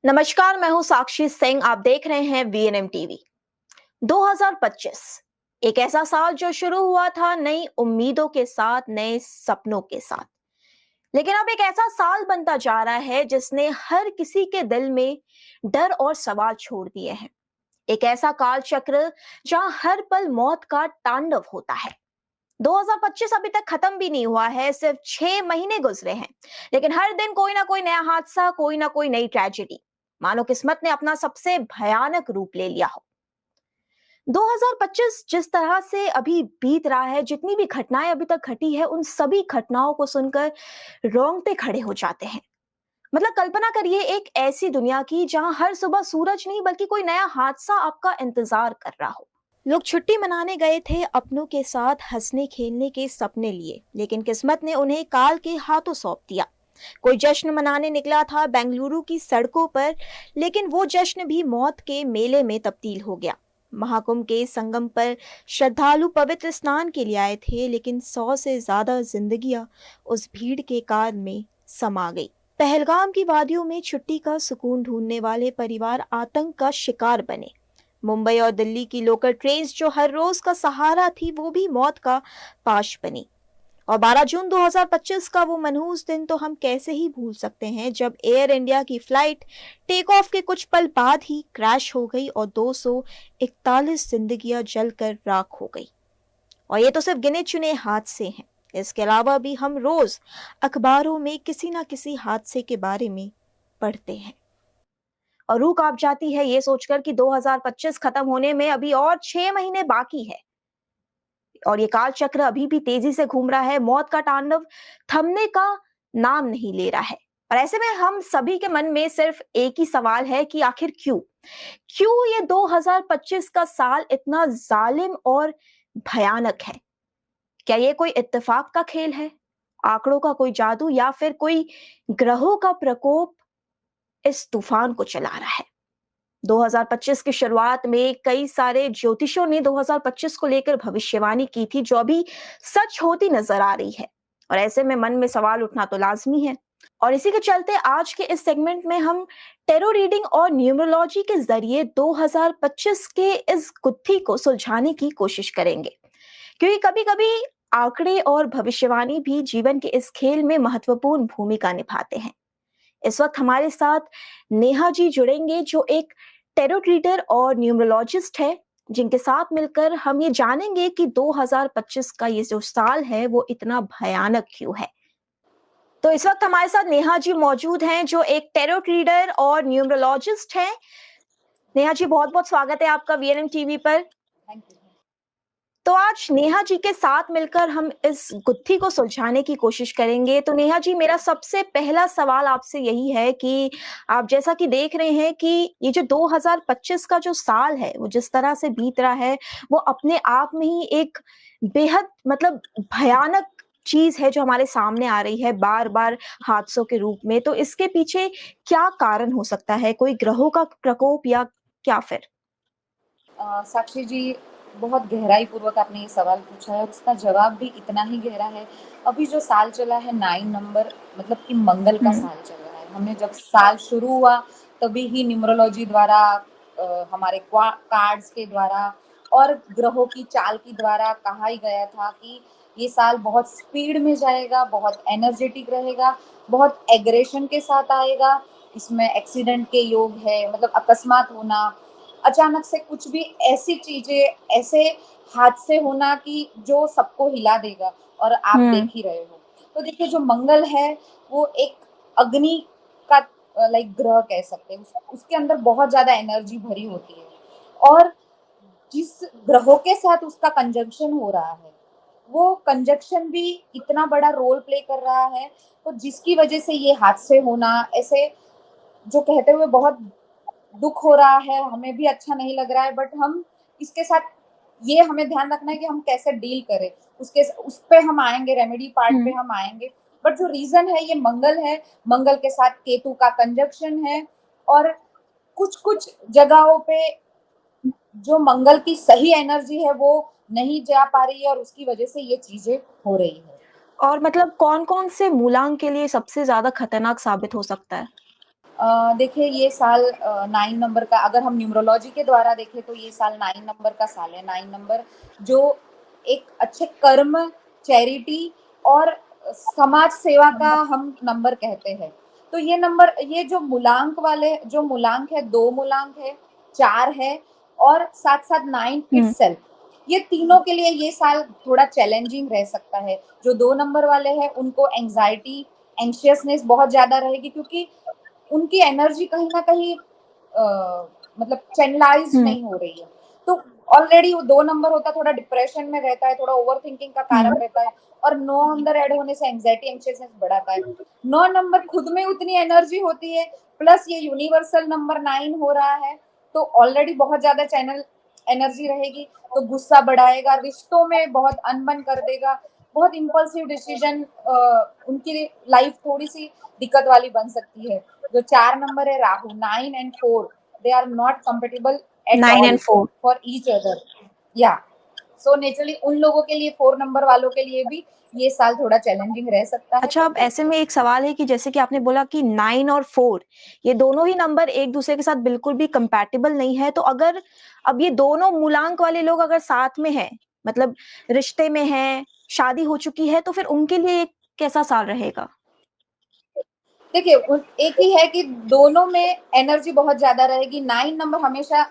नमस्कार, मैं हूं साक्षी सिंह। आप देख रहे हैं वीएनएम टीवी। 2025 एक ऐसा साल जो शुरू हुआ था नई उम्मीदों के साथ, नए सपनों के साथ। लेकिन अब एक ऐसा साल बनता जा रहा है जिसने हर किसी के दिल में डर और सवाल छोड़ दिए हैं। एक ऐसा काल चक्र जहां हर पल मौत का तांडव होता है। 2025 अभी तक खत्म भी नहीं हुआ है, सिर्फ 6 महीने गुजरे हैं। लेकिन हर दिन कोई ना कोई नया हादसा, कोई ना कोई नई ट्रेजेडी, मानो किस्मत ने अपना सबसे भयानक रूप ले लिया हो। 2025 जिस तरह से अभी बीत रहा है, जितनी भी घटनाएं अभी तक घटी है, उन सभी घटनाओं को सुनकर रोंगटे खड़े हो जाते हैं। मतलब कल्पना करिए एक ऐसी दुनिया की जहां हर सुबह सूरज नहीं बल्कि कोई नया हादसा आपका इंतजार कर रहा हो। लोग छुट्टी मनाने गए थे, अपनों के साथ हंसने खेलने के सपने लिए, लेकिन किस्मत ने उन्हें काल के हाथों सौंप दिया। कोई जश्न मनाने निकला था बेंगलुरु की सड़कों पर, लेकिन वो जश्न भी मौत के मेले में तब्दील हो गया। महाकुंभ के संगम पर श्रद्धालु पवित्र स्नान के लिए आए थे, लेकिन 100 से ज्यादा जिंदगियां उस भीड़ के कार में समा गई। पहलगाम की वादियों में छुट्टी का सुकून ढूंढने वाले परिवार आतंक का शिकार बने। मुंबई और दिल्ली की लोकल ट्रेन्स जो हर रोज का सहारा थी, वो भी मौत का पाश बनी। और 12 जून 2025 का वो मनहूस दिन तो हम कैसे ही भूल सकते हैं, जब एयर इंडिया की फ्लाइट टेक ऑफ के कुछ पल बाद ही क्रैश हो गई और 241 जिंदगियां जलकर राख हो गई। और ये तो सिर्फ गिने चुने हादसे हैं। इसके अलावा भी हम रोज अखबारों में किसी ना किसी हादसे के बारे में पढ़ते हैं और रूह कांप जाती है ये सोचकर कि 2025 खत्म होने में अभी और 6 महीने बाकी है। और ये काल चक्र अभी भी तेजी से घूम रहा है, मौत का तांडव थमने का नाम नहीं ले रहा है। और ऐसे में हम सभी के मन में सिर्फ एक ही सवाल है कि आखिर क्यों क्यों ये 2025 का साल इतना जालिम और भयानक है। क्या ये कोई इत्तेफाक का खेल है, आंकड़ों का कोई जादू, या फिर कोई ग्रहों का प्रकोप इस तूफान को चला रहा है। 2025 की शुरुआत में कई सारे ज्योतिषों ने 2025 को लेकर भविष्यवाणी की थी, जो अभी सच होती नजर आ रही है। और ऐसे में मन में सवाल उठना तो लाजमी है। और इसी के चलते आज के इस सेगमेंट में हम टेरो रीडिंग और न्यूमरोलॉजी के जरिए 2025 के इस गुत्थी को सुलझाने की कोशिश करेंगे, क्योंकि कभी कभी आंकड़े और भविष्यवाणी भी जीवन के इस खेल में महत्वपूर्ण भूमिका निभाते हैं। इस वक्त हमारे साथ नेहा जी जुड़ेंगे, जो एक टेरो रीडर और न्यूमरोलॉजिस्ट है, जिनके साथ मिलकर हम ये जानेंगे कि 2025 का ये जो साल है वो इतना भयानक क्यों है। तो इस वक्त हमारे साथ नेहा जी मौजूद हैं, जो एक टेरो रीडर और न्यूमरोलॉजिस्ट हैं। नेहा जी, बहुत बहुत स्वागत है आपका वीएनएम टीवी पर। Thank you. तो आज नेहा जी के साथ मिलकर हम इस गुत्थी को सुलझाने की कोशिश करेंगे। तो नेहा जी, मेरा सबसे पहला सवाल आपसे यही है कि आप जैसा कि देख रहे हैं कि ये जो 2025 का जो साल है वो जिस तरह से बीत रहा है, वो अपने आप में ही एक बेहद मतलब भयानक चीज है जो हमारे सामने आ रही है बार बार हादसों के रूप में। तो इसके पीछे क्या कारण हो सकता है? कोई ग्रहों का प्रकोप या क्या फिर? साक्षी जी, बहुत गहराई पूर्वक आपने ये सवाल पूछा है और उसका जवाब भी इतना ही गहरा है। अभी जो साल चला है 9 नंबर, मतलब कि मंगल का साल चल रहा है। हमने जब साल शुरू हुआ तभी ही न्यूमरोलॉजी द्वारा, हमारे कार्ड्स के द्वारा और ग्रहों की चाल के द्वारा कहा ही गया था कि ये साल बहुत स्पीड में जाएगा, बहुत एनर्जेटिक रहेगा, बहुत एग्रेशन के साथ आएगा। इसमें एक्सीडेंट के योग है, मतलब अकस्मात होना, अचानक से कुछ भी ऐसी चीजें, ऐसे हादसे होना कि जो सबको हिला देगा, और आप देख ही रहे हो। तो देखिए, जो मंगल है वो एक अग्नि का लाइक ग्रह कह सकते हैं। उसके अंदर बहुत ज्यादा एनर्जी भरी होती है, और जिस ग्रहों के साथ उसका कंजंक्शन हो रहा है, वो कंजंक्शन भी इतना बड़ा रोल प्ले कर रहा है, तो जिसकी वजह से ये हादसे होना, ऐसे जो कहते हुए बहुत दुख हो रहा है, हमें भी अच्छा नहीं लग रहा है, बट हम इसके साथ ये हमें ध्यान रखना है कि हम कैसे डील करें। उस पे हम आएंगे, रेमेडी पार्ट पे हम आएंगे। बट जो रीजन है, ये मंगल है। मंगल के साथ केतु का कंजंक्शन है, और कुछ कुछ जगहों पे जो मंगल की सही एनर्जी है वो नहीं जा पा रही है, और उसकी वजह से ये चीजें हो रही है। और मतलब कौन-कौन से मूलांक के लिए सबसे ज़्यादा खतरनाक साबित हो सकता है? देखिए ये साल 9 नंबर का, अगर हम न्यूमरोलॉजी के द्वारा देखें तो ये साल 9 नंबर का साल है। 9 नंबर जो एक अच्छे कर्म, चैरिटी और समाज सेवा का हम नंबर कहते हैं। तो ये नंबर, ये जो मूलांक वाले, जो मूलांक है, 2 मूलांक है, 4 है और साथ-साथ 9 हुँ, इटसेल्फ, ये तीनों के लिए ये साल थोड़ा चैलेंजिंग रह सकता है। जो 2 नंबर वाले हैं उनको एंग्जायटी, एंग्शियसनेस बहुत ज़्यादा रहेगी, क्योंकि उनकी एनर्जी कहीं न कहीं मतलब चैनलाइज़्ड हुँ, नहीं हो रही है। तो ऑलरेडी वो 2 नंबर होता है, थोड़ा डिप्रेशन में रहता है, थोड़ा ओवरथिंकिंग का हुँ। कारक रहता है, और 9 नंबर ऐड होने से एंग्जायटी, एंग्शियसनेस बढ़ाता है। 9 नंबर खुद में उतनी एनर्जी होती है, प्लस ये यूनिवर्सल नंबर 9 हो रहा है, तो ऑलरेडी बहुत ज़्यादा चैनल एनर्जी रहेगी, तो गुस्सा बढ़ाएगा, रिश्तों में बहुत अनबन कर देगा, बहुत इम्पल्सिव डिसीजन, उनकी लाइफ थोड़ी-सी दिक्कत वाली बन सकती है। जो 4 नंबर है Rahu, 9 and 4, they are not compatible at 9 all and 4। For each other. या सो नेचुरली उन लोगों के लिए, 4 नंबर वालों के लिए भी ये साल थोड़ा चैलेंजिंग रह सकता है, अच्छा, तो अब ऐसे देखते में हैं। एक सवाल है कि जैसे कि आपने बोला कि 9 और 4 ये दोनों ही नंबर एक-दूसरे के साथ बिल्कुल भी कंपैटिबल नहीं है, तो अगर अब ये दोनों मूलांक वाले लोग अगर साथ में हैं, मतलब रिश्ते में हैं, शादी हो चुकी है, तो फिर उनके लिए कैसा साल रहेगा? देखिए, एक ही है कि दोनों में एनर्जी बहुत ज्यादा रहेगी। 9 नंबर हमेशा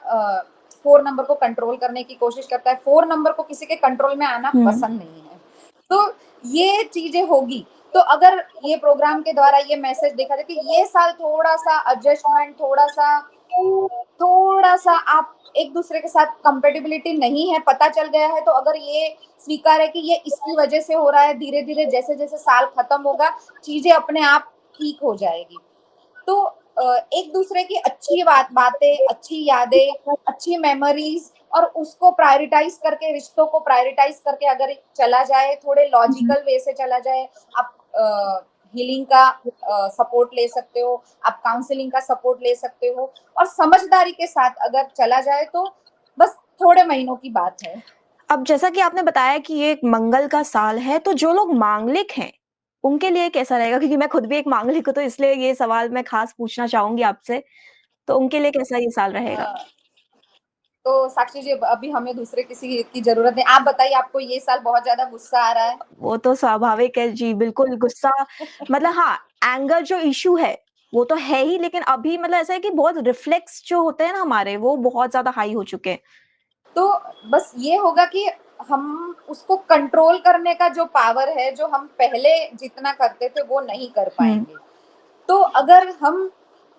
4 नंबर को कंट्रोल करने की कोशिश करता है, 4 नंबर को किसी के कंट्रोल में आना हुँ, पसंद नहीं है। तो ये चीजें होगी। तो अगर ये प्रोग्राम के द्वारा ये मैसेज देखा जाए कि ये साल थोड़ा सा एडजस्टमेंट, थोड़ा सा आप एक दूसरे के साथ कंपेटिबिलिटी नहीं है, पता चल गया है, तो अगर ये स्वीकार है कि ये इसकी वजह से हो रहा है, धीरे धीरे जैसे जैसे साल खत्म होगा चीजें अपने आप ठीक हो जाएगी। तो एक दूसरे की अच्छी बातें, अच्छी यादें, अच्छी मेमोरीज, और उसको प्रायोरिटाइज करके, रिश्तों को प्रायोरिटाइज करके अगर चला जाए, थोड़े हुँ। लॉजिकल वे से चला जाए, आप हीलिंग का सपोर्ट ले सकते हो, आप काउंसलिंग का सपोर्ट ले सकते हो, और समझदारी के साथ अगर चला जाए तो बस थोड़े महीनों की बात है। अब जैसा कि आपने बताया कि ये एक मंगल का साल है, तो जो लोग मांगलिक हैं, उनके लिए कैसा रहेगा? क्योंकि मैं खुद भी एक मांगलिक हूँ, तो इसलिए ये सवाल मैं खास पूछना चाहूँगी आपसे। तो उनके लिए कैसा ये साल रहेगा? अ, तो साक्षी जी, अभी हमें दूसरे किसी की जरूरत नहीं। आप बताइए, आपको ये साल बहुत ज्यादा गुस्सा आ रहा है? वो तो स्वाभाविक है जी, बिल्कुल गुस्सा मतलब हाँ, एंगर जो इश्यू है, वो तो है ही लेकिन अभी मतलब ऐसा है कि बहुत रिफ्लेक्स जो होते हैं ना हमारे, वो बहुत ज़्यादा हाई हो चुके हैं। तो बस ये होगा कि हम उसको कंट्रोल करने का जो पावर है, जो हम पहले जितना करते थे वो नहीं कर हुँ, पाएंगे। तो अगर हम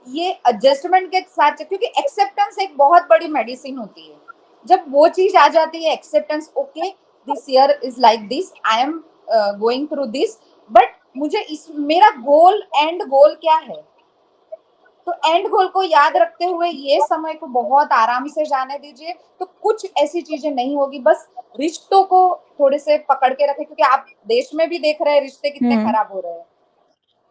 ये एडजस्टमेंट के साथ, क्योंकि एक्सेप्टेंस एक बहुत बड़ी मेडिसिन होती है, जब वो चीज आ जाती है acceptance, okay this year is like this, I am going through this, but मुझे इस, मेरा गोल, एंड गोल क्या है, तो एंड गोल को याद रखते हुए ये समय को बहुत आराम से जाने दीजिए, तो कुछ ऐसी चीजें नहीं होगी। बस रिश्तों को थोड़े से पकड़ के रखें, क्योंकि आप देश में भी देख रहे हैं रिश्ते कितने हुँ, खराब हो रहे हैं।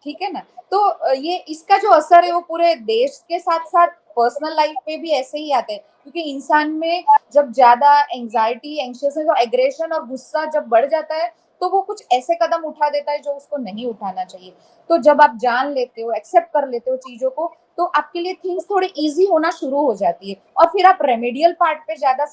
ठीक है ना? तो ये इसका जो असर है वो पूरे देश के साथ-साथ पर्सनल लाइफ पे भी ऐसे ही आते हैं, क्योंकि इंसान में जब ज़्यादा एंग्जायटी, एंग्शियसनेस और एग्रेशन और गुस्सा जब बढ़ जाता है, तो वो कुछ ऐसे कदम उठा देता है जो उसको नहीं उठाना चाहिए। तो जब आप जान लेते हो, एक्सेप्ट कर लेते हो चीज़ों को, तो आपके लिए थिंग्स थोड़ी ईज़ी होना शुरू हो जाती है, और फिर आप रेमेडियल पार्ट पे ज़्यादा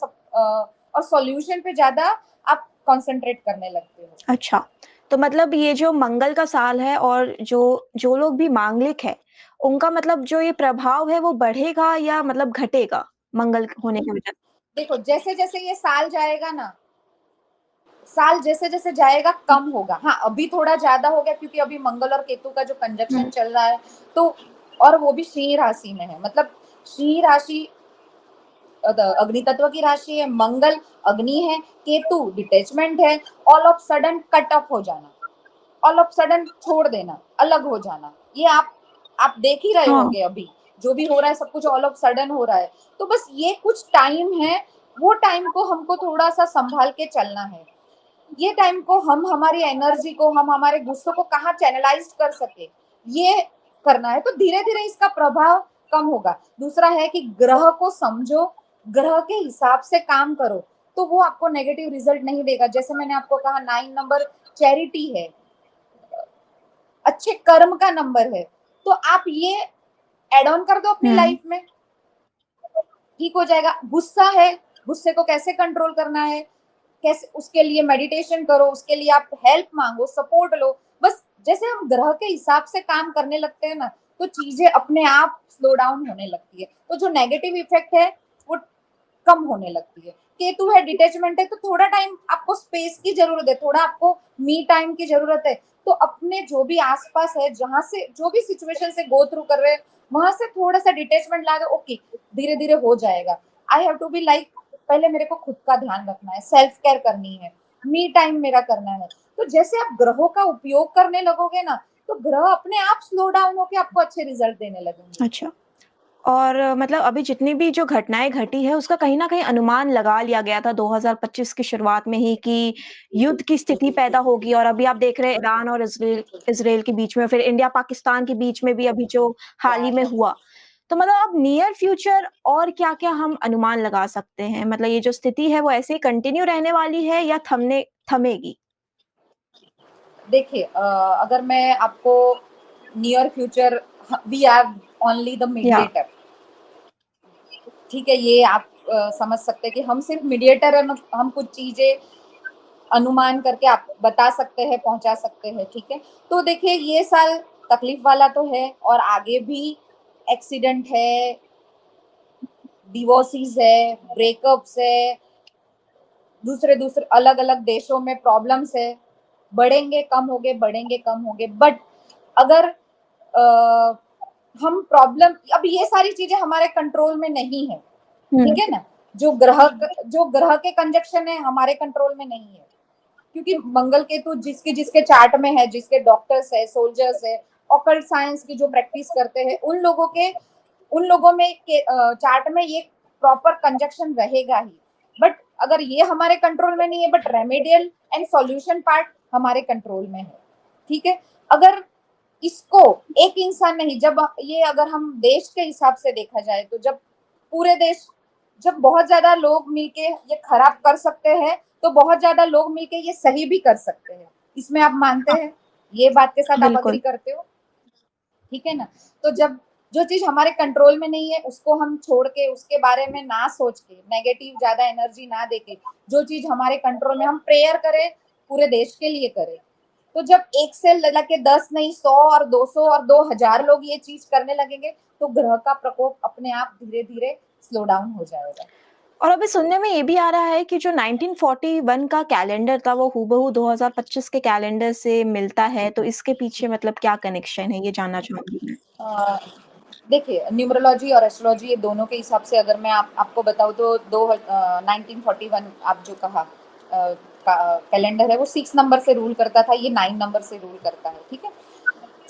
और सॉल्यूशन पे ज़्यादा आप कंसंट्रेट करने लगते हो। अच्छा। तो मतलब ये जो मंगल का साल है और जो जो लोग भी मांगलिक हैं, उनका मतलब जो ये प्रभाव है वो बढ़ेगा या मतलब घटेगा, मंगल होने की वजह से? देखो, जैसे-जैसे ये साल जाएगा ना, साल जैसे-जैसे जाएगा कम होगा। हाँ, अभी थोड़ा ज़्यादा हो गया, क्योंकि अभी मंगल और केतु का जो हुँ, कंजंक्शन चल रहा है, तो और वो भी सिंह राशि में है। मतलब सिंह राशि अग्नि तत्व की राशि है, मंगल अग्नि है, केतु डिटैचमेंट है, all of sudden cut off हो जाना, ऑल ऑफ सडन छोड़ देना, अलग हो जाना। ये आप देख ही रहे हाँ। होंगे अभी, जो भी हो रहा है सब कुछ ऑल ऑफ सडन हो रहा है। तो बस ये कुछ टाइम है, वो टाइम को हमको थोड़ा-सा सँभाल के चलना है। ये टाइम को हम हमारी एनर्जी को, हम हमारे गुस्सों को कहाँ चैनलाइज कर सके, ये करना है, तो धीरे धीरे इसका प्रभाव कम होगा। दूसरा है कि ग्रह को समझो, ग्रह के हिसाब से काम करो, तो वो आपको नेगेटिव रिजल्ट नहीं देगा। जैसे मैंने आपको कहा, 9 नंबर चैरिटी है, अच्छे कर्म का नंबर है, तो आप ये एड ऑन कर दो अपनी लाइफ में, ठीक हो जाएगा। गुस्सा है, गुस्से को कैसे कंट्रोल करना है, कैसे, उसके लिए मेडिटेशन करो, उसके लिए आप हेल्प मांगो, सपोर्ट लो। बस जैसे हम ग्रह के हिसाब से काम करने लगते हैं ना, तो चीजें अपने आप स्लो डाउन होने लगती है। तो जो नेगेटिव इफेक्ट है वो कम होने लगती है। केतु है, डिटेचमेंट है, तो थोड़ा टाइम आपको स्पेस की जरूरत है, थोड़ा आपको मी टाइम की जरूरत है। तो अपने जो भी आसपास है, जहां से जो भी सिचुएशन से गो थ्रू कर रहे हैं, वहां से थोड़ा सा डिटेचमेंट ला दो, ओके धीरे धीरे हो जाएगा। I have to be like, पहले मेरे को खुद का ध्यान रखना है, सेल्फ केयर करनी है, मी टाइम मेरा करना है। तो जैसे आप ग्रहों का उपयोग करने लगोगे ना, तो ग्रह अपने आप स्लो डाउन होकर आपको अच्छे रिजल्ट देने लगेंगे। अच्छा। और मतलब अभी जितनी भी जो घटनाएँ घटी है, उसका कहीं न कहीं अनुमान लगा लिया गया था 2025 की शुरुआत में ही कि युद्ध की स्थिति पैदा होगी, और अभी आप देख रहे हैं ईरान और इज़राइल के बीच में, फिर इंडिया-पाकिस्तान के बीच में भी अभी जो हाल ही यार में हुआ। तो मतलब अब नियर फ्यूचर और क्या-क्या हम अनुमान लगा सकते हैं? मतलब ये जो स्थिति है वो ऐसे ही कंटिन्यू रहने वाली है या थमेगी? देखिए, अगर मैं आपको near future, we are only the या मीडिएटर, ठीक है, ये आप समझ सकते हैं कि हम सिर्फ मीडिएटर है। हम कुछ चीजें अनुमान करके आप बता सकते हैं, पहुंचा सकते हैं, ठीक है। तो देखिए, ये साल तकलीफ वाला तो है, और आगे भी एक्सीडेंट है, डिवोर्सिस है, ब्रेकअप्स है, दूसरे दूसरे अलग अलग देशों में प्रॉब्लम्स है, बढ़ेंगे कम होंगे, बढ़ेंगे कम होंगे। बट अगर आ, हम प्रॉब्लम, अब ये सारी चीजें हमारे कंट्रोल में नहीं है, हुँ, ठीक है ना। जो ग्रह के कंजक्शन है हमारे कंट्रोल में नहीं है, क्योंकि मंगल केतु जिसके जिसके चार्ट में है, जिसके डॉक्टर्स है, सोल्जर्स है, ऑकल्ट साइंस की जो प्रैक्टिस करते हैं, उन लोगों में चार्ट में ये प्रॉपर कंजक्शन रहेगा ही। बट अगर ये हमारे कंट्रोल में नहीं है, but remedial and solution part हमारे कंट्रोल में है, ठीक है। अगर इसको एक इंसान नहीं, जब ये अगर हम देश के हिसाब से देखा जाए, तो जब पूरे देश, जब बहुत ज्यादा लोग मिलके ये खराब कर सकते हैं, तो बहुत ज्यादा लोग मिलके ये सही भी कर सकते हैं। इसमें आप मानते हाँ, हैं? ये बात के साथ आप अग्री बिल्कुल। करते हो? ठीक है ना। तो जब जो चीज हमारे कंट्रोल में नहीं है, उसको हम छोड़ के, उसके बारे में ना सोच के, नेगेटिव ज्यादा एनर्जी ना देके, जो चीज हमारे कंट्रोल में, हम प्रेयर करें, पूरे देश के लिए करें। तो जब एक से लगे 10 नहीं, 100 और 200 और 2000 लोग ये चीज करने लगेंगे, तो ग्रह का प्रकोप अपने आप धीरे धीरे स्लो डाउन हो जाएगा। और अभी सुनने में ये भी आ रहा है कि जो 1941 का कैलेंडर था वो हूबहू 2025 के कैलेंडर से मिलता है, तो इसके पीछे मतलब क्या कनेक्शन है, ये जानना चाहूँगी मैं? अ, देखिए, न्यूमरोलॉजी और एस्ट्रोलॉजी, ये दोनों के हिसाब से अगर मैं आपको बताऊँ, तो 1941 आप जो कहा, कैलेंडर है, वो 6 नंबर से रूल करता था, ये 9 नंबर से रूल करता है, ठीक है।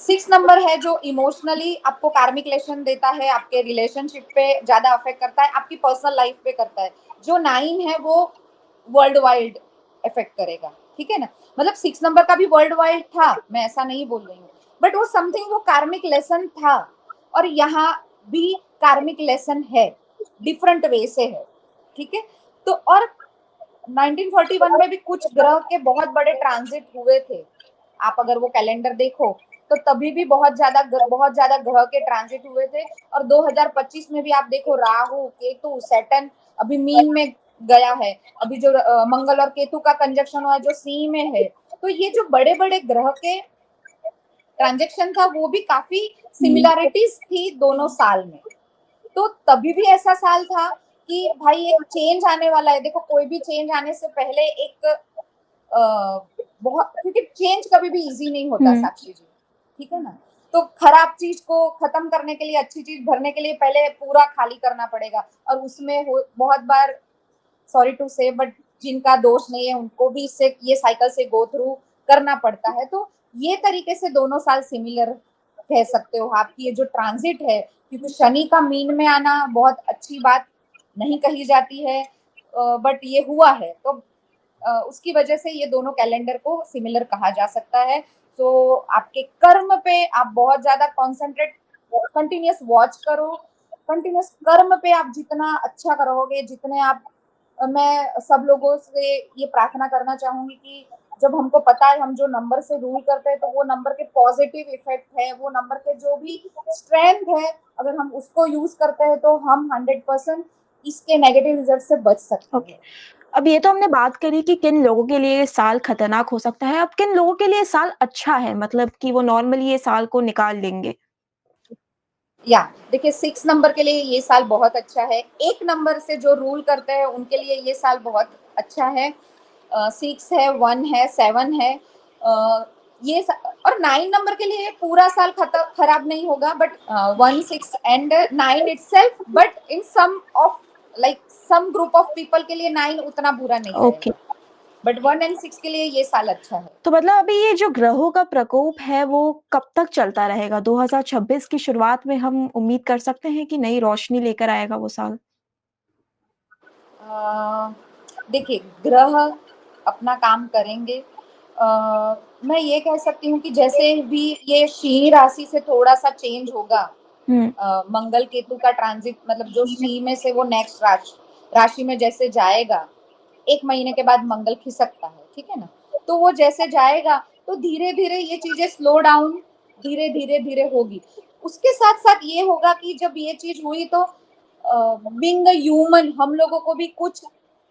6 नंबर है जो इमोशनली आपको कार्मिक लेसन देता है, आपके रिलेशनशिप पे ज्यादा अफेक्ट करता है, आपकी पर्सनल लाइफ पे करता है। जो 9 है वो वर्ल्ड वाइड इफेक्ट करेगा, ठीक है ना। मतलब 6 नंबर का भी वर्ल्ड वाइड था, मैं ऐसा नहीं बोल रही हूँ, बट वो समथिंग, वो कार्मिक लेसन था। और यहाँ भी कार्मिक लेसन है, डिफरेंट वे से है, ठीक है। तो और 1941 में भी कुछ ग्रह के बहुत बड़े ट्रांजिट हुए थे। आप अगर वो कैलेंडर देखो, तो तभी भी बहुत ज्यादा ग्रह के ट्रांजिट हुए थे। और 2025 में भी आप देखो, राहु, केतु, सैटर्न अभी मीन में गया है। अभी जो मंगल और केतु का कंजक्शन हुआ है, जो सी में है। तो ये जो बड़े बड़े ग्रह के ट्रांजेक्शन था, वो भी काफी हुँ। सिमिलैरिटीज थी दोनों साल में। तो तभी भी ऐसा साल था कि भाई एक चेंज आने वाला है। देखो, कोई भी चेंज आने से पहले एक बहुत, क्योंकि चेंज कभी भी इजी नहीं होता हुँ। साक्षी जी, ठीक है ना। तो खराब चीज को खत्म करने के लिए, अच्छी चीज भरने के लिए पहले पूरा खाली करना पड़ेगा। और उसमें बहुत बार, सॉरी टू से, बट जिनका दोष नहीं है उनको भी इससे, ये साइकिल से गो थ्रू करना पड़ता है। तो ये तरीके से दोनों साल सिमिलर कह सकते हो आपकी ये जो ट्रांजिट है। क्योंकि शनि का मीन में आना बहुत अच्छी बात नहीं कही जाती है, बट ये हुआ है, तो उसकी वजह से ये दोनों कैलेंडर को सिमिलर कहा जा सकता है। तो आपके कर्म पे आप बहुत ज्यादा कॉन्सेंट्रेट, कंटिन्यूस वॉच करो, कंटिन्यूस कर्म पे आप जितना अच्छा करोगे, जितने आप, मैं सब लोगों से ये प्रार्थना करना चाहूंगी कि जब हमको पता है हम जो नंबर से रूल करते हैं तो वो नंबर के पॉजिटिव इफेक्ट है, वो नंबर के जो भी स्ट्रेंथ है, अगर हम उसको यूज करते हैं तो हम 100% इसके नेगेटिव रिजल्ट से बच सकते ओके। हैं। अब ये तो हमने बात करी कि किन लोगों के लिए ये साल खतरनाक हो सकता है, अब किन लोगों के लिए साल अच्छा है, मतलब कि वो नॉर्मली ये साल को निकाल लेंगे? या देखिए 6 नंबर के लिए ये साल बहुत अच्छा है। 1 नंबर से जो रूल करते हैं उनके लिए ये साल बहुत अच्छा है। 6 है, 1 है, 7 है। अ, ये और 9 नंबर के लिए पूरा साल खराब नहीं होगा, but 1, 6 and 9 itself, but in some of like some group of people के लिए 9 उतना बुरा नहीं ओके। रहेगा, बट 1 एंड 6 के लिए ये साल अच्छा है। तो मतलब अभी ये जो ग्रहों का प्रकोप है वो कब तक चलता रहेगा? 2026 की शुरुआत में हम उम्मीद कर सकते हैं कि नई रोशनी लेकर आएगा वो साल? अ, देखिए ग्रह अपना काम करेंगे। मैं ये कह सकती हूँ कि जैसे भी ये सिंह राशि से थोड़ा-सा चेंज होगा, हुँ। मंगल केतु का ट्रांजिट मतलब जो सिंह में से वो नेक्स्ट राशि में जैसे जाएगा, 1 महीने के बाद मंगल खिसकता है, ठीक है ना? तो वो जैसे जाएगा तो धीरे-धीरे ये चीज़ें स्लो डाउन धीरे-धीरे होगी। उसके साथ-साथ ये होगा कि जब ये चीज़ हुई तो बीइंग अ ह्यूमन हम लोगों को भी कुछ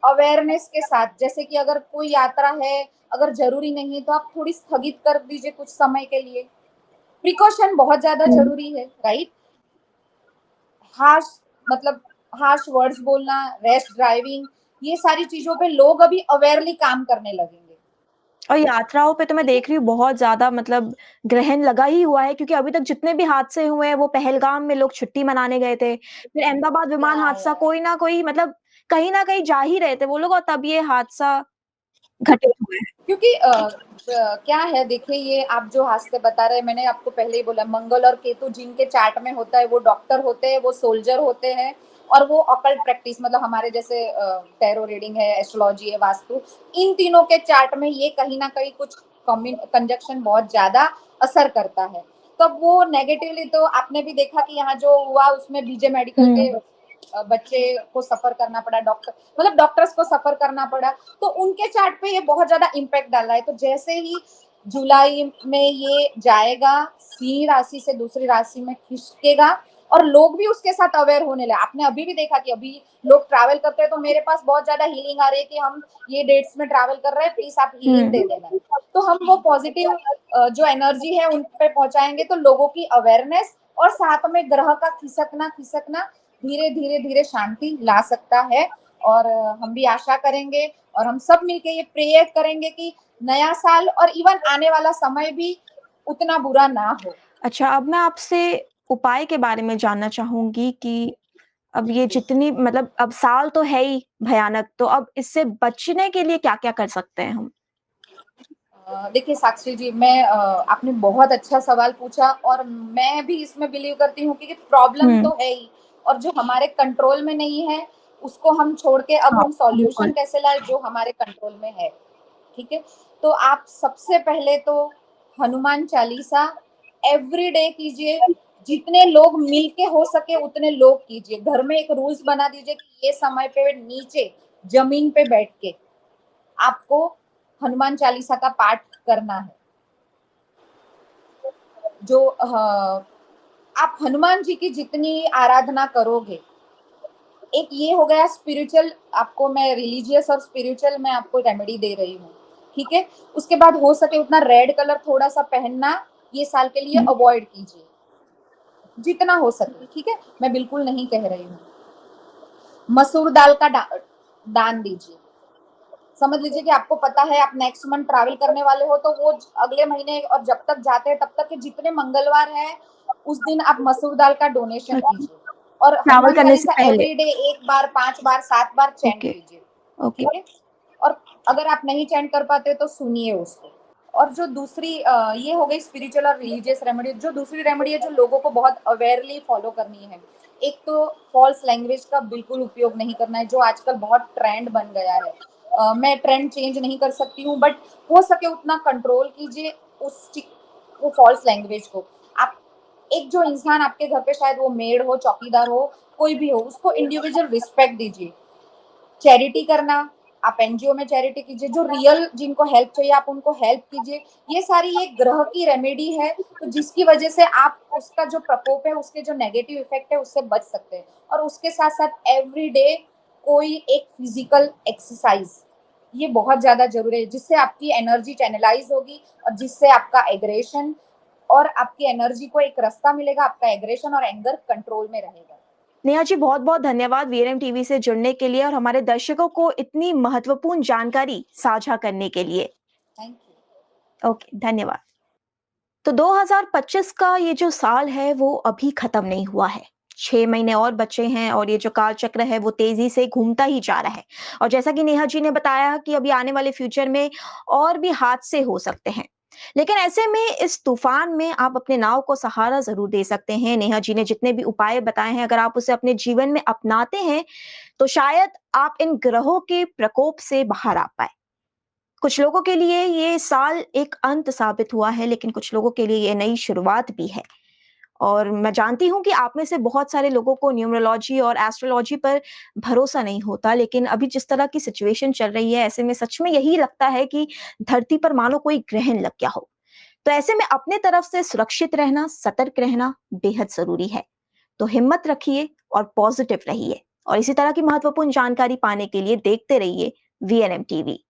अवेयरनेस के साथ, जैसे कि अगर कोई यात्रा है, अगर ज़रूरी नहीं है तो आप थोड़ी स्थगित कर दीजिए कुछ समय के लिए। प्रिकॉशन बहुत ज़्यादा हुँ। ज़रूरी है, राइट? हार्श मतलब हार्श वर्ड्स बोलना, रैश ड्राइविंग, ये सारी चीज़ों पे लोग अभी अवेयरली काम करने लगेंगे, और यात्राओं पे तो मैं ठीक है? देख रही हूँ बहुत ज़्यादा मतलब ग्रहण लगा ही हुआ है, क्योंकि अभी तक जितने भी हादसे हुए हैं वो पहलगाम में लोग छुट्टी मनाने गए थे। फिर अहमदाबाद विमान हादसा, या कोई ना कोई मतलब कहीं न कहीं जा ही रहे थे वो लोग, और तब ये हादसा घटित हुए हैं। क्योंकि क्या है देखिए, ये आप जो हादसे बता रहे हैं मैंने आपको पहले ही बोला, मंगल और केतु जिनके चार्ट में होता है वो डॉक्टर होते हैं, वो सोल्जर होते हैं, और वो ऑकल्ट प्रैक्टिस मतलब हमारे जैसे टैरो रीडिंग है, एस्ट्रोलॉजी है, वास्तु, इन तीनों के चार्ट में ये कहीं ना कहीं कुछ कंजक्शन बहुत ज्यादा असर करता है। तब वो नेगेटिवली तो आपने भी देखा कि यहाँ जो हुआ उसमें बीजे मेडिकल के हुँ। बच्चे को सफर करना पड़ा, डॉक्टर मतलब डॉक्टर्स को सफर करना पड़ा, तो उनके चार्ट पे ये बहुत ज्यादा इम्पैक्ट डाल रहा है। तो जैसे ही जुलाई में ये जाएगा, सिंह राशि से दूसरी राशि में खिसकेगा, और लोग भी उसके साथ अवेयर होने लगे। आपने अभी भी देखा कि अभी लोग ट्रैवल करते हैं तो मेरे पास बहुत ज्यादा हीलिंग आ रही है कि हम ये डेट्स में ट्रैवल कर रहे हैं, प्लीज आप हीलिंग दे हुँ। देना। तो हम वो पॉजिटिव जो एनर्जी है उन पे पहुंचाएंगे तो लोगों की अवेयरनेस और साथ में ग्रह का खिसकना खिसकना धीरे शांति ला सकता है। और हम भी आशा करेंगे और हम सब मिलके ये प्रेयर करेंगे कि नया साल और इवन आने वाला समय भी उतना बुरा ना हो। अच्छा, अब मैं आपसे उपाय के बारे में जानना चाहूँगी कि अब ये जी। जितनी मतलब अब साल तो है ही भयानक, तो अब इससे बचने के लिए क्या-क्या कर सकते हैं हम? देखिए साक्षी जी, मैं आपने बहुत अच्छा सवाल पूछा और मैं भी इसमें बिलीव करती हूँ कि प्रॉब्लम हुँ। तो है ही, और जो हमारे कंट्रोल में नहीं है उसको हम छोड़ के अब हाँ, हम सॉल्यूशन बिल्कुल। कैसे लाए जो हमारे कंट्रोल में है। ठीक है? तो आप सबसे पहले तो हनुमान चालीसा एवरीडे कीजिए, जितने लोग मिलके हो सके उतने लोग कीजिए। घर में एक रूल्स बना दीजिए कि ये समय पे नीचे ज़मीन पे बैठ के आपको हनुमान चालीसा का पाठ करना है। जो आप हनुमान जी की जितनी आराधना करोगे, एक ये हो गया स्पिरिचुअल, आपको मैं रिलीजियस और स्पिरिचुअल मैं आपको रेमेडी दे रही हूँ, ठीक है? उसके बाद हो सके उतना रेड कलर थोड़ा-सा पहनना ये साल के लिए हुँ। अवॉइड कीजिए, जितना हो सके, ठीक है? मैं बिल्कुल नहीं कह रही हूँ। मसूर दाल का दान दीजिए। समझ लीजिए कि आपको पता है आप नेक्स्ट मंथ ट्रैवल करने वाले हो, तो वो अगले महीने और जब तक जाते हैं तब तक के जितने मंगलवार हैं, उस दिन आप मसूर दाल का डोनेशन अच्छा, कीजिए। और ट्रैवल हनुमान करने से चालीसा पहले। एवरी डे 1 बार, 5 बार, 7 बार चैंट ओके, कीजिए, ओके। ठीक है? और अगर आप नहीं चैंट कर पाते तो सुनिए उसको। और जो दूसरी ये हो गई स्पिरिचुअल और रिलीजियस रेमेडी, जो दूसरी रेमेडी है जो लोगों को बहुत अवेयरली फॉलो करनी है। एक तो फॉल्स लैंग्वेज का बिल्कुल उपयोग नहीं करना है, जो आजकल बहुत ट्रेंड बन गया है। मैं ट्रेंड चेंज नहीं कर सकती हूँ, बट हो सके उतना कंट्रोल कीजिए वो फॉल्स लैंग्वेज को। आप एक जो इंसान आपके घर पे, शायद वो मेड हो, चौकीदार हो, कोई भी हो, उसको इंडिविजुअल रिस्पेक्ट दीजिए। चैरिटी करना, आप एनजीओ में चैरिटी कीजिए, जो रियल जिनको हेल्प चाहिए आप उनको हेल्प कीजिए। ये सारी एक ग्रह की रेमेडी है, तो जिसकी वजह से आप उसका जो प्रकोप है, उसके जो नेगेटिव इफेक्ट है उससे बच सकते हैं। और उसके साथ साथ एवरी डे कोई एक फिजिकल एक्सरसाइज, ये बहुत ज्यादा जरूरी है, जिससे आपकी एनर्जी चैनलाइज होगी और जिससे आपका एग्रेशन और आपकी एनर्जी को एक रास्ता मिलेगा, आपका एग्रेशन और एंगर कंट्रोल में रहेगा। नेहा जी, बहुत-बहुत धन्यवाद वीएनएम टीवी से जुड़ने के लिए और हमारे दर्शकों को इतनी महत्वपूर्ण जानकारी साझा करने के लिए। Thank you. ओके, धन्यवाद। तो 2025 का ये जो साल है वो अभी खत्म नहीं हुआ है। 6 महीने और बचे हैं और ये जो काल चक्र है वो तेजी से घूमता ही जा रहा है। और जैसा कि नेहा जी ने बताया कि अभी आने वाले फ्यूचर में और भी हादसे हो सकते हैं। लेकिन ऐसे में इस तूफान में आप अपने नाव को सहारा ज़रूर दे सकते हैं। नेहा जी ने जितने भी उपाय बताए हैं, अगर आप उसे अपने जीवन में अपनाते हैं, तो शायद आप इन ग्रहों के प्रकोप से बाहर आ पाएँ। कुछ लोगों के लिए ये साल एक अंत साबित हुआ है, लेकिन कुछ लोगों के लिए ये नई शुरुआत भी है। और मैं जानती हूँ कि आप में से बहुत सारे लोगों को न्यूमरोलॉजी और एस्ट्रोलॉजी पर भरोसा नहीं होता, लेकिन अभी जिस तरह की सिचुएशन चल रही है, ऐसे में सच में यही लगता है कि धरती पर मानो कोई ग्रहण लग गया हो। तो ऐसे में अपने तरफ से सुरक्षित रहना, सतर्क रहना बेहद ज़रूरी है। तो हिम्मत रखिए और पॉजिटिव रहिए और इसी तरह की महत्वपूर्ण जानकारी पाने के लिए देखते रहिए वीएनएम टीवी।